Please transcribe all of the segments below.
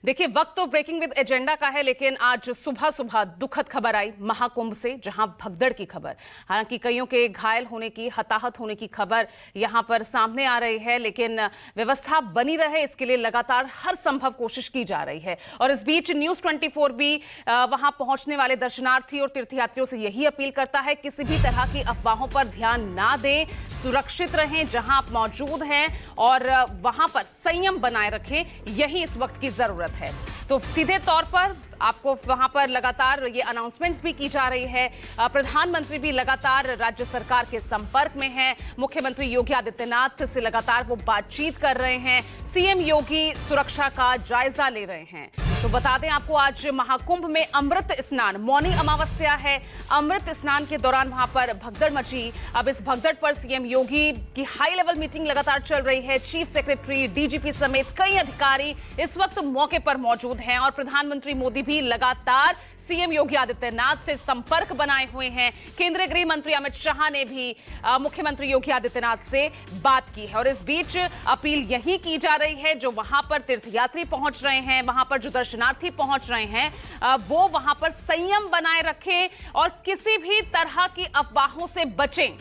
देखिए, वक्त तो ब्रेकिंग विद एजेंडा का है, लेकिन आज सुबह सुबह दुखद खबर आई महाकुंभ से, जहां भगदड़ की खबर। हालांकि कईयों के घायल होने की, हताहत होने की खबर यहां पर सामने आ रही है, लेकिन व्यवस्था बनी रहे इसके लिए लगातार हर संभव कोशिश की जा रही है। और इस बीच न्यूज़ 24 भी वहां पहुंचने वाले दर्शनार्थी और तीर्थयात्रियों से यही अपील करता है, किसी भी तरह की अफवाहों पर ध्यान ना दें, सुरक्षित रहें जहां आप मौजूद हैं और वहां पर संयम बनाए रखें, यही इस वक्त की जरूरत है। तो सीधे तौर पर आपको वहां पर लगातार ये अनाउंसमेंट्स भी की जा रही है। प्रधानमंत्री भी लगातार राज्य सरकार के संपर्क में हैं। मुख्यमंत्री योगी आदित्यनाथ से लगातार वो बातचीत कर रहे हैं। सीएम योगी सुरक्षा का जायजा ले रहे हैं। तो बता दें आपको, आज महाकुंभ में अमृत स्नान, मौनी अमावस्या है। अमृत स्नान के दौरान वहां पर भगदड़ मची। अब इस भगदड़ पर सीएम योगी की हाई लेवल मीटिंग लगातार चल रही है। चीफ सेक्रेटरी, डीजीपी समेत कई अधिकारी इस वक्त मौके पर मौजूद हैं और प्रधानमंत्री मोदी भी लगातार सीएम योगी आदित्यनाथ से संपर्क बनाए हुए हैं। केंद्रीय गृह मंत्री अमित शाह ने भी मुख्यमंत्री योगी आदित्यनाथ से बात की है। और इस बीच अपील यही की जा रही है, जो वहां पर तीर्थयात्री पहुंच रहे हैं, वहां पर जो दर्शनार्थी पहुंच रहे हैं, वो वहां पर संयम बनाए रखें और किसी भी तरह की अफवाहों से बचें।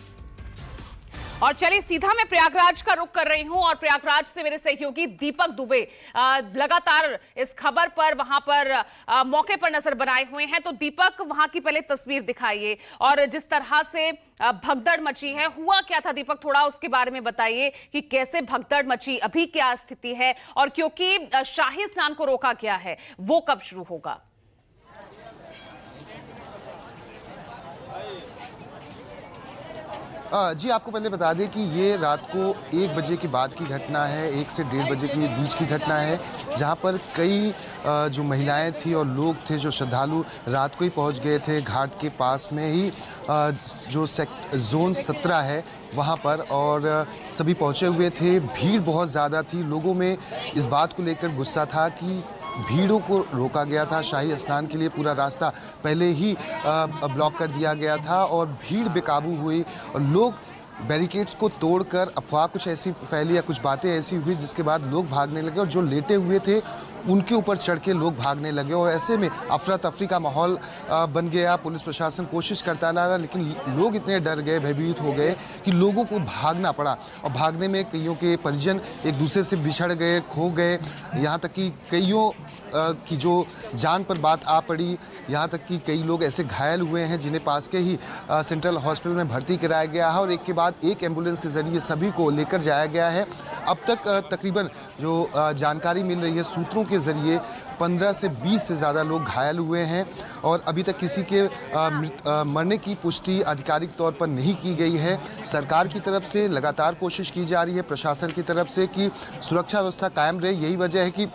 और चलिए, सीधा मैं प्रयागराज का रुख कर रही हूं और प्रयागराज से मेरे सहयोगी दीपक दुबे लगातार इस खबर पर वहां पर मौके पर नजर बनाए हुए हैं। तो दीपक, वहां की पहले तस्वीर दिखाइए और जिस तरह से भगदड़ मची है, हुआ क्या था दीपक, थोड़ा उसके बारे में बताइए कि कैसे भगदड़ मची, अभी क्या स्थिति है और क्योंकि शाही स्नान को रोका गया है, वो कब शुरू होगा? जी, आपको पहले बता दें कि ये रात को 1 बजे के बाद की घटना है, 1 से 1:30 बजे के बीच की घटना है, जहाँ पर कई जो महिलाएं थी और लोग थे, जो श्रद्धालु रात को ही पहुँच गए थे घाट के पास में ही जो जोन 17 है वहाँ पर, और सभी पहुँचे हुए थे। भीड़ बहुत ज़्यादा थी, लोगों में इस बात को लेकर गुस्सा था कि भीड़ों को रोका गया था। शाही स्नान के लिए पूरा रास्ता पहले ही ब्लॉक कर दिया गया था और भीड़ बेकाबू हुई और लोग बैरिकेड्स को तोड़कर, अफवाह कुछ ऐसी फैली या कुछ बातें ऐसी हुई जिसके बाद लोग भागने लगे और जो लेटे हुए थे उनके ऊपर चढ़ के लोग भागने लगे और ऐसे में अफरा तफरी का माहौल बन गया। पुलिस प्रशासन कोशिश करता रहा, लेकिन लोग इतने डर गए, भयभीत हो गए कि लोगों को भागना पड़ा और भागने में कईयों के परिजन एक दूसरे से बिछड़ गए, खो गए, यहाँ तक कि कईयों की जो जान पर बात आ पड़ी। यहाँ तक कि कई लोग ऐसे घायल हुए हैं जिन्हें पास के ही सेंट्रल हॉस्पिटल में भर्ती कराया गया है और एक के बाद एक एम्बुलेंस के जरिए सभी को लेकर जाया गया है। अब तक तकरीबन जो जानकारी मिल रही है सूत्रों के जरिए 15 से 20 से ज़्यादा लोग घायल हुए हैं और अभी तक किसी के मरने की पुष्टि आधिकारिक तौर पर नहीं की गई है। सरकार की तरफ से लगातार कोशिश की जा रही है, प्रशासन की तरफ से, कि सुरक्षा व्यवस्था कायम रहे। यही वजह है कि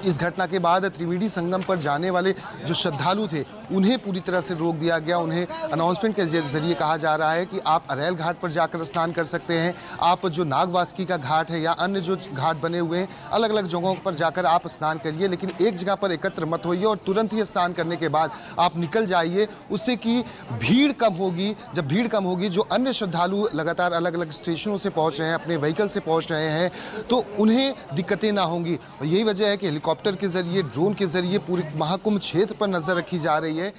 इस घटना के बाद त्रिवेणी संगम पर जाने वाले जो श्रद्धालु थे उन्हें पूरी तरह से रोक दिया गया। उन्हें अनाउंसमेंट के जरिए कहा जा रहा है कि आप अरैल घाट पर जाकर स्नान कर सकते हैं, आप जो नागवासुकी का घाट है या अन्य जो घाट बने हुए हैं अलग अलग जगहों पर जाकर आप स्नान करिए, लेकिन एक जगह पर एकत्र मत होइए और तुरंत ही स्नान करने के बाद आप निकल जाइए, उससे कि भीड़ कम होगी। जब भीड़ कम होगी, जो अन्य श्रद्धालु लगातार अलग अलग स्टेशनों से पहुँच रहे हैं, अपने व्हीकल से पहुँच रहे हैं, तो उन्हें दिक्कतें ना होंगी। और यही वजह है कि हेलीकॉप्टर के जरिए, ड्रोन के जरिए पूरे महाकुंभ क्षेत्र पर नजर रखी जा रही है।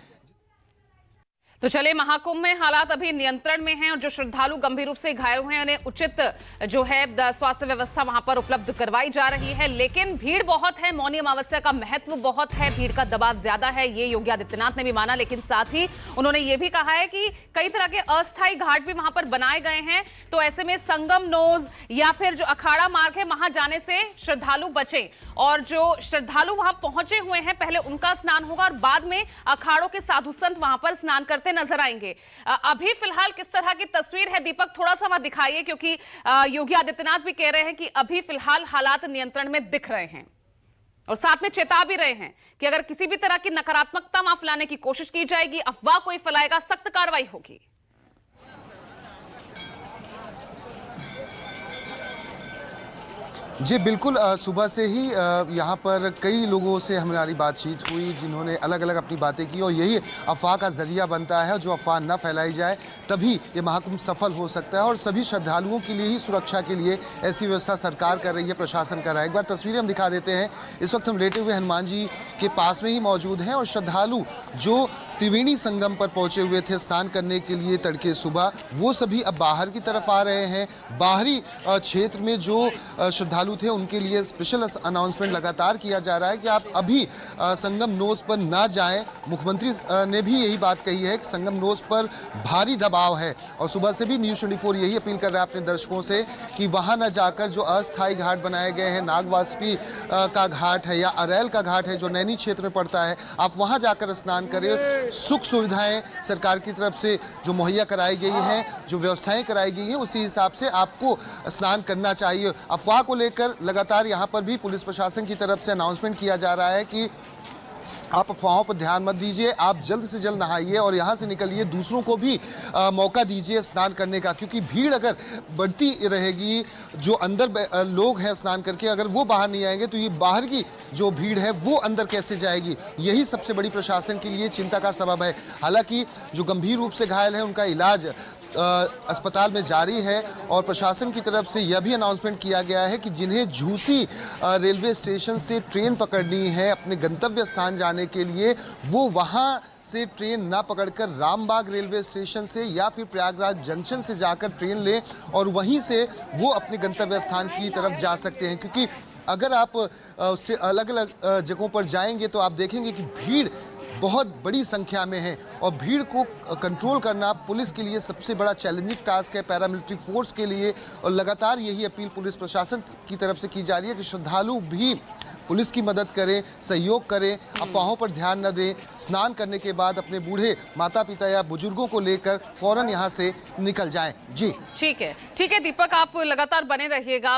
तो चलिए, महाकुंभ में हालात अभी नियंत्रण में हैं और जो श्रद्धालु गंभीर रूप से घायल हुए हैं उन्हें उचित जो है स्वास्थ्य व्यवस्था वहां पर उपलब्ध करवाई जा रही है। लेकिन भीड़ बहुत है, मौनी अमावस्या का महत्व बहुत है, भीड़ का दबाव ज्यादा है, ये योगी आदित्यनाथ ने भी माना। लेकिन साथ ही उन्होंने ये भी कहा है कि कई तरह के अस्थायी घाट भी वहां पर बनाए गए हैं, तो ऐसे में संगम नोज या फिर जो अखाड़ा मार्ग है वहां जाने से श्रद्धालु बचे और जो श्रद्धालु वहां पहुंचे हुए हैं पहले उनका स्नान होगा और बाद में अखाड़ों के साधु संत वहां पर स्नान करते नजर आएंगे। अभी फिलहाल किस तरह की तस्वीर है दीपक, थोड़ा सा वहां दिखाइए, क्योंकि योगी आदित्यनाथ भी कह रहे हैं कि अभी फिलहाल हालात नियंत्रण में दिख रहे हैं और साथ में चेता भी रहे हैं कि अगर किसी भी तरह की नकारात्मकता वहां फैलाने की कोशिश की जाएगी, अफवाह कोई फैलाएगा, सख्त कार्रवाई होगी। जी बिल्कुल, सुबह से ही यहाँ पर कई लोगों से हमारी बातचीत हुई जिन्होंने अलग अलग अपनी बातें की और यही अफवाह का जरिया बनता है। जो अफवाह न फैलाई जाए तभी ये महाकुंभ सफल हो सकता है और सभी श्रद्धालुओं के लिए ही सुरक्षा के लिए ऐसी व्यवस्था सरकार कर रही है, प्रशासन कर रहा है। एक बार तस्वीरें हम दिखा देते हैं। इस वक्त हम लेटे हुए हनुमान जी के पास में ही मौजूद हैं और श्रद्धालु जो त्रिवेणी संगम पर पहुंचे हुए थे स्नान करने के लिए तड़के सुबह, वो सभी अब बाहर की तरफ आ रहे हैं। बाहरी क्षेत्र में जो श्रद्धालु थे उनके लिए स्पेशल अनाउंसमेंट लगातार किया जा रहा है कि आप अभी संगम नोज पर ना जाएं। मुख्यमंत्री ने भी यही बात कही है कि संगम नोज पर भारी दबाव है और सुबह से भी न्यूज़ 24 यही अपील कर रहा है अपने दर्शकों से कि वहां न जाकर जो अस्थायी घाट बनाए गए हैं, नागवासपी का घाट है या अरैल का घाट है जो नैनी क्षेत्र में पड़ता है, आप वहां जाकर स्नान करें। सुख सुविधाएं सरकार की तरफ से जो मुहैया कराई गई हैं, जो व्यवस्थाएं कराई गई हैं, उसी हिसाब से आपको स्नान करना चाहिए। अफवाह को लेकर लगातार यहाँ पर भी पुलिस प्रशासन की तरफ से अनाउंसमेंट किया जा रहा है कि आप अफवाहों पर ध्यान मत दीजिए, आप जल्द से जल्द नहाइए और यहाँ से निकलिए, दूसरों को भी मौका दीजिए स्नान करने का, क्योंकि भीड़ अगर बढ़ती रहेगी, जो अंदर लोग हैं स्नान करके अगर वो बाहर नहीं आएंगे तो ये बाहर की जो भीड़ है वो अंदर कैसे जाएगी। यही सबसे बड़ी प्रशासन के लिए चिंता का सबब है। हालांकि जो गंभीर रूप से घायल है उनका इलाज अस्पताल में जारी है और प्रशासन की तरफ से यह भी अनाउंसमेंट किया गया है कि जिन्हें झूसी रेलवे स्टेशन से ट्रेन पकड़नी है अपने गंतव्य स्थान जाने के लिए, वो वहां से ट्रेन ना पकड़कर रामबाग रेलवे स्टेशन से या फिर प्रयागराज जंक्शन से जाकर ट्रेन लें और वहीं से वो अपने गंतव्य स्थान की तरफ जा सकते हैं। क्योंकि अगर आप उससे अलग अलग जगहों पर जाएंगे तो आप देखेंगे कि भीड़ बहुत बड़ी संख्या में है और भीड़ को कंट्रोल करना पुलिस के लिए सबसे बड़ा चैलेंजिंग टास्क है, पैरामिलिट्री फोर्स के लिए। और लगातार यही अपील पुलिस प्रशासन की तरफ से की जा रही है कि श्रद्धालु भी पुलिस की मदद करें, सहयोग करें, अफवाहों पर ध्यान न दें। स्नान करने के बाद अपने बूढ़े माता पिता या बुजुर्गों को लेकर फौरन यहाँ से निकल जाएं। जी ठीक है दीपक, आप लगातार बने रहिएगा।